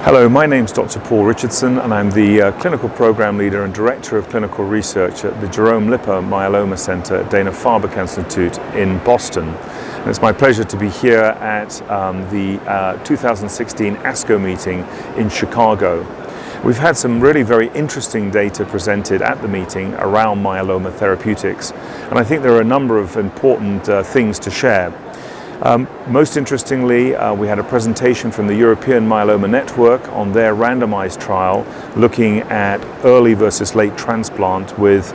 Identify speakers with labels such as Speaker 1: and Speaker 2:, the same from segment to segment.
Speaker 1: Hello, my name's Dr. Paul Richardson and I'm the Clinical Program Leader and Director of Clinical Research at the Jerome Lipper Myeloma Center at Dana-Farber Cancer Institute in Boston. And it's my pleasure to be here at the 2016 ASCO meeting in Chicago. We've had some really very interesting data presented at the meeting around myeloma therapeutics, and I think there are a number of important things to share. Most interestingly, we had a presentation from the European Myeloma Network on their randomized trial looking at early versus late transplant with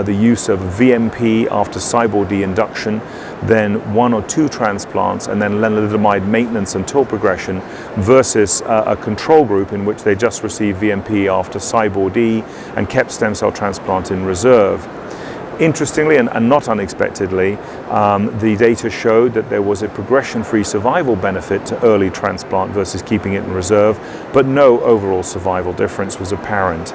Speaker 1: the use of VMP after CyBorD induction, then 1 or 2 transplants, and then lenalidomide maintenance until progression versus a control group in which they just received VMP after CyBorD and kept stem cell transplant in reserve. Interestingly and not unexpectedly, the data showed that there was a progression-free survival benefit to early transplant versus keeping it in reserve, but no overall survival difference was apparent.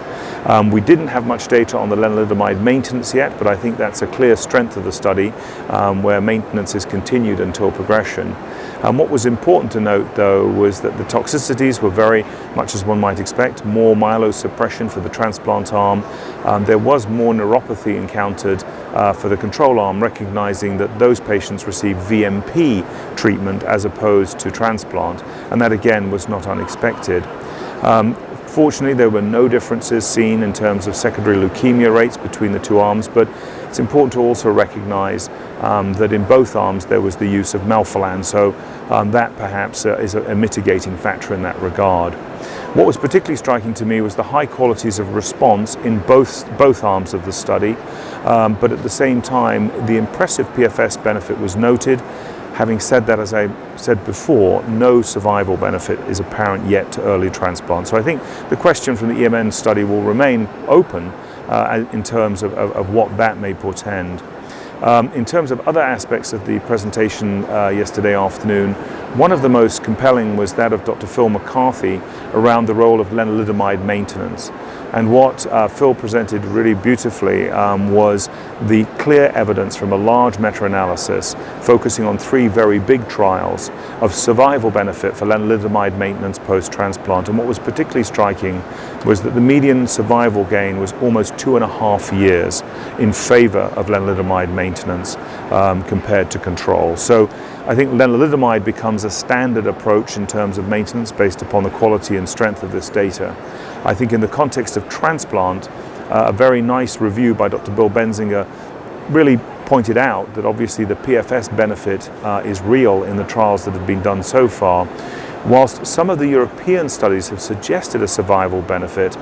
Speaker 1: We didn't have much data on the lenalidomide maintenance yet, but I think that's a clear strength of the study, where maintenance is continued until progression. What was important to note, though, was that the toxicities were very much as one might expect, more myelosuppression for the transplant arm. There was more neuropathy encountered for the control arm, recognizing that those patients received VMP treatment as opposed to transplant, and that again was not unexpected. Fortunately, there were no differences seen in terms of secondary leukemia rates between the two arms, but it's important to also recognize that in both arms there was the use of melphalan, so that perhaps is a mitigating factor in that regard. What was particularly striking to me was the high qualities of response in both arms of the study, but at the same time the impressive PFS benefit was noted. Having said that, as I said before, no survival benefit is apparent yet to early transplant. So I think the question from the EMN study will remain open in terms of what that may portend. In terms of other aspects of the presentation yesterday afternoon, one of the most compelling was that of Dr. Phil McCarthy around the role of lenalidomide maintenance. And what Phil presented really beautifully was the clear evidence from a large meta-analysis focusing on 3 very big trials of survival benefit for lenalidomide maintenance post-transplant. And what was particularly striking was that the median survival gain was almost 2.5 years in favor of lenalidomide maintenance compared to control. So I think lenalidomide becomes a standard approach in terms of maintenance based upon the quality and strength of this data. I think in the context of transplant, a very nice review by Dr. Bill Benzinger really pointed out that obviously the PFS benefit is real in the trials that have been done so far. Whilst some of the European studies have suggested a survival benefit,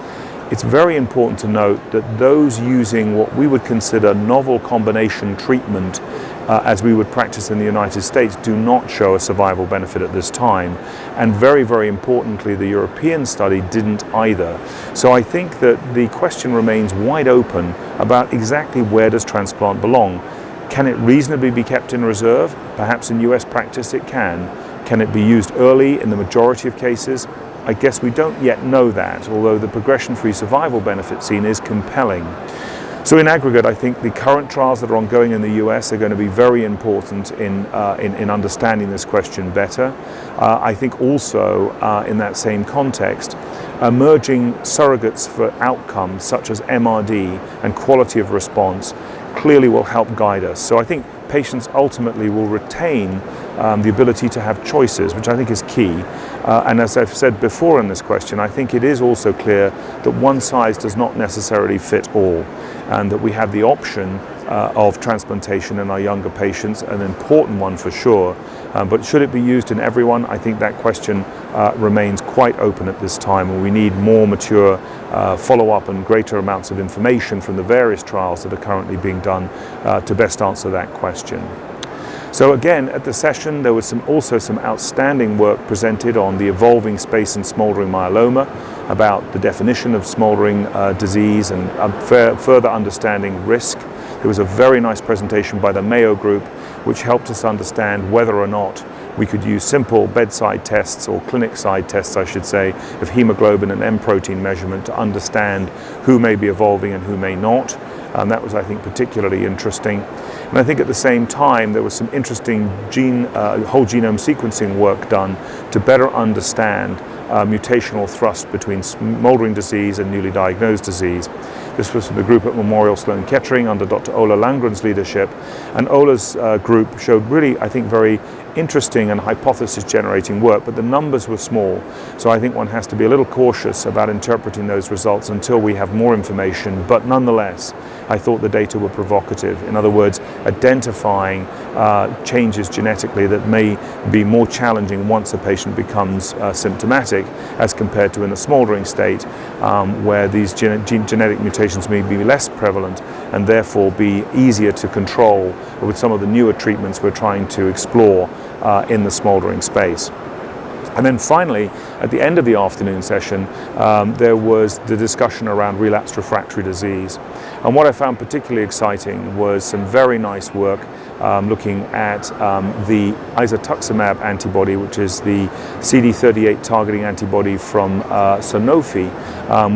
Speaker 1: it's very important to note that those using what we would consider novel combination treatment as we would practice in the United States do not show a survival benefit at this time. And very, very importantly, the European study didn't either. So I think that the question remains wide open about exactly where does transplant belong. Can it reasonably be kept in reserve? Perhaps in US practice it can. Can it be used early in the majority of cases? I guess we don't yet know that, although the progression-free survival benefit seen is compelling. So in aggregate, I think the current trials that are ongoing in the US are going to be very important in understanding this question better. I think also in that same context, emerging surrogates for outcomes such as MRD and quality of response clearly will help guide us. So I think patients ultimately will retain the ability to have choices, which I think is key. And as I've said before in this question, I think it is also clear that one size does not necessarily fit all, and that we have the option of transplantation in our younger patients, an important one for sure. But should it be used in everyone? I think that question remains quite open at this time, and we need more mature follow-up and greater amounts of information from the various trials that are currently being done to best answer that question. So again, at the session, there was also some outstanding work presented on the evolving space in smoldering myeloma, about the definition of smoldering disease and further understanding risk. There was a very nice presentation by the Mayo Group, which helped us understand whether or not we could use simple bedside tests, or clinic-side tests, I should say, of hemoglobin and M protein measurement to understand who may be evolving and who may not. And that was, I think, particularly interesting. And I think at the same time, there was some interesting whole genome sequencing work done to better understand mutational thrust between smoldering disease and newly diagnosed disease. This was from the group at Memorial Sloan Kettering under Dr. Ola Landgren's leadership, and Ola's group showed really, I think, very interesting and hypothesis-generating work, but the numbers were small, so I think one has to be a little cautious about interpreting those results until we have more information. But nonetheless, I thought the data were provocative. In other words, identifying changes genetically that may be more challenging once a patient becomes symptomatic as compared to in the smoldering state, where these genetic mutations may be less prevalent and therefore be easier to control with some of the newer treatments we're trying to explore in the smoldering space. And then finally, at the end of the afternoon session, there was the discussion around relapsed refractory disease. And what I found particularly exciting was some very nice work looking at the isatuximab antibody, which is the CD38 targeting antibody from Sanofi,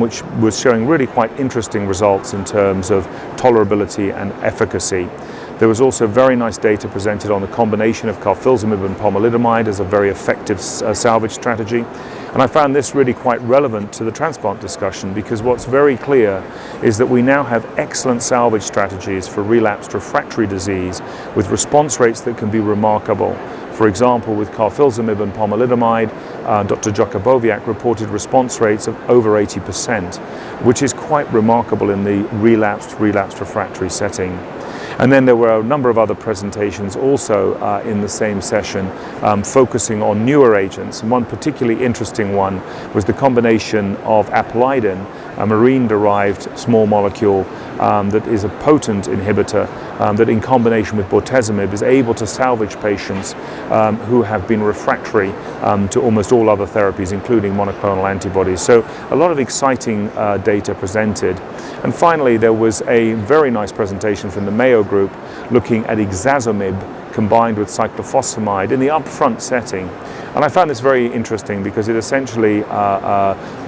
Speaker 1: which was showing really quite interesting results in terms of tolerability and efficacy. There was also very nice data presented on the combination of carfilzomib and pomalidomide as a very effective salvage strategy. And I found this really quite relevant to the transplant discussion, because what's very clear is that we now have excellent salvage strategies for relapsed refractory disease with response rates that can be remarkable. For example, with carfilzomib and pomalidomide, Dr. Jakubowiak reported response rates of over 80%, which is quite remarkable in the relapsed refractory setting. And then there were a number of other presentations also in the same session focusing on newer agents. And one particularly interesting one was the combination of apelidin, a marine-derived small molecule that is a potent inhibitor that in combination with bortezomib is able to salvage patients who have been refractory to almost all other therapies, including monoclonal antibodies. So a lot of exciting data presented. And finally, there was a very nice presentation from the Mayo group looking at ixazomib combined with cyclophosphamide in the upfront setting. And I found this very interesting because it essentially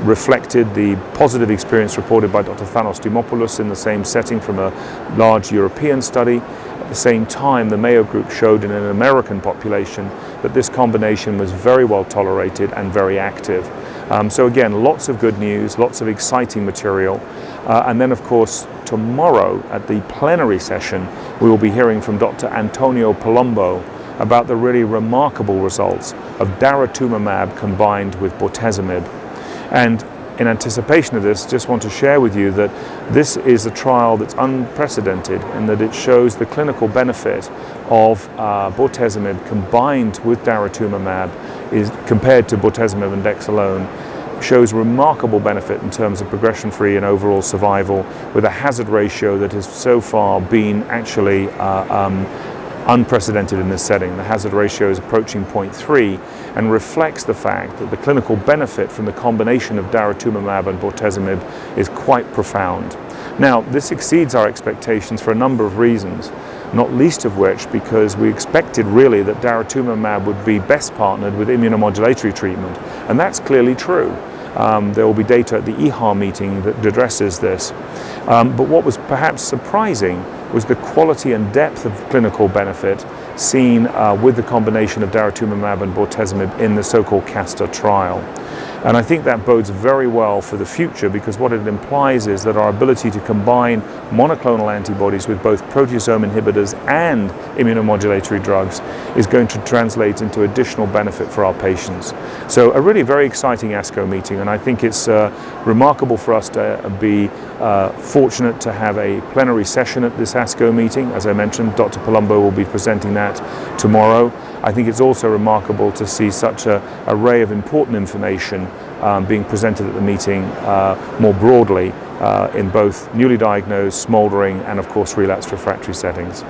Speaker 1: reflected the positive experience reported by Dr. Thanos Dimopoulos in the same setting from a large European study. At the same time, the Mayo group showed in an American population that this combination was very well tolerated and very active. So again, lots of good news, lots of exciting material. And then, of course, tomorrow at the plenary session, we will be hearing from Dr. Antonio Palumbo about the really remarkable results of daratumumab combined with bortezomib. And in anticipation of this, just want to share with you that this is a trial that's unprecedented in that it shows the clinical benefit of bortezomib combined with daratumumab is compared to bortezomib and dex alone, shows remarkable benefit in terms of progression-free and overall survival with a hazard ratio that has so far been actually unprecedented in this setting. The hazard ratio is approaching 0.3 and reflects the fact that the clinical benefit from the combination of daratumumab and bortezomib is quite profound. Now, this exceeds our expectations for a number of reasons, not least of which because we expected really that daratumumab would be best partnered with immunomodulatory treatment, and that's clearly true. There will be data at the EHA meeting that addresses this. But what was perhaps surprising was the quality and depth of clinical benefit seen with the combination of daratumumab and bortezomib in the so-called CASTOR trial. And I think that bodes very well for the future, because what it implies is that our ability to combine monoclonal antibodies with both proteasome inhibitors and immunomodulatory drugs is going to translate into additional benefit for our patients. So a really very exciting ASCO meeting, and I think it's remarkable for us to be fortunate to have a plenary session at this ASCO meeting. As I mentioned, Dr. Palumbo will be presenting that tomorrow. I think it's also remarkable to see such an array of important information being presented at the meeting more broadly in both newly diagnosed, smoldering, and of course relapsed refractory settings.